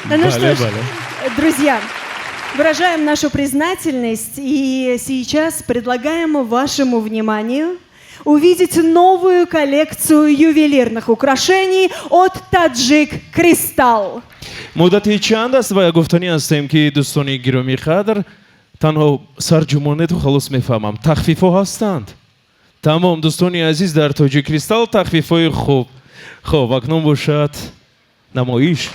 Ну что ж, друзья, выражаем нашу признательность и сейчас предлагаем вашему вниманию увидеть новую коллекцию ювелирных украшений от Тоҷик Кристалл. муддати чанд аст ва гуфтанӣ ҳастем ки дӯстони гиромии қадр танҳо сарҷумонету халос мефаҳмам тахфифҳо ҳастанд. Тамом дӯстони азиз дар Тоҷик Кристалл тахфифҳои хуб. хуб акнун бошад намоиш.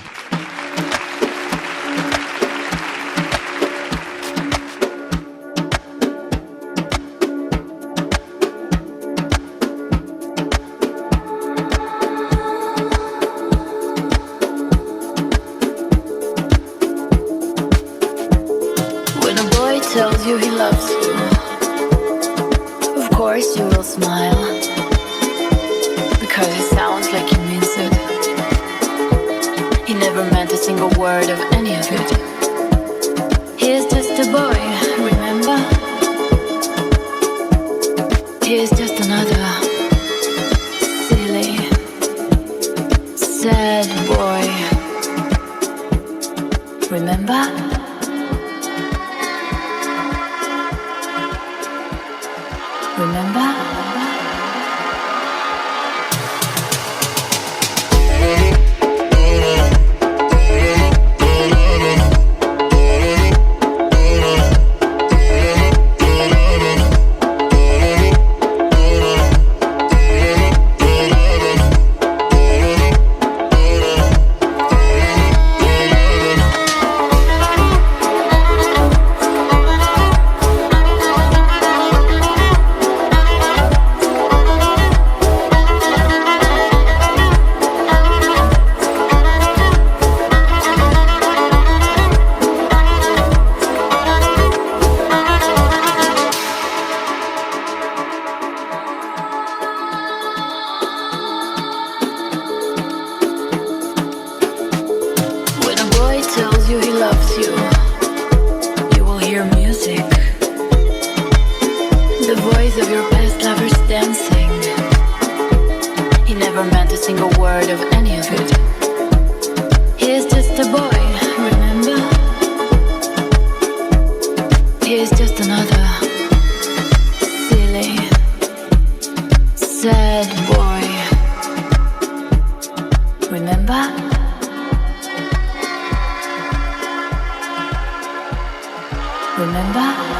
Tells you he loves you, of course you will smile, because it sounds like he means it. He never meant a single word of any of it. He is just a boy, remember? He is just another silly, sad boy, remember? Remember? Remember?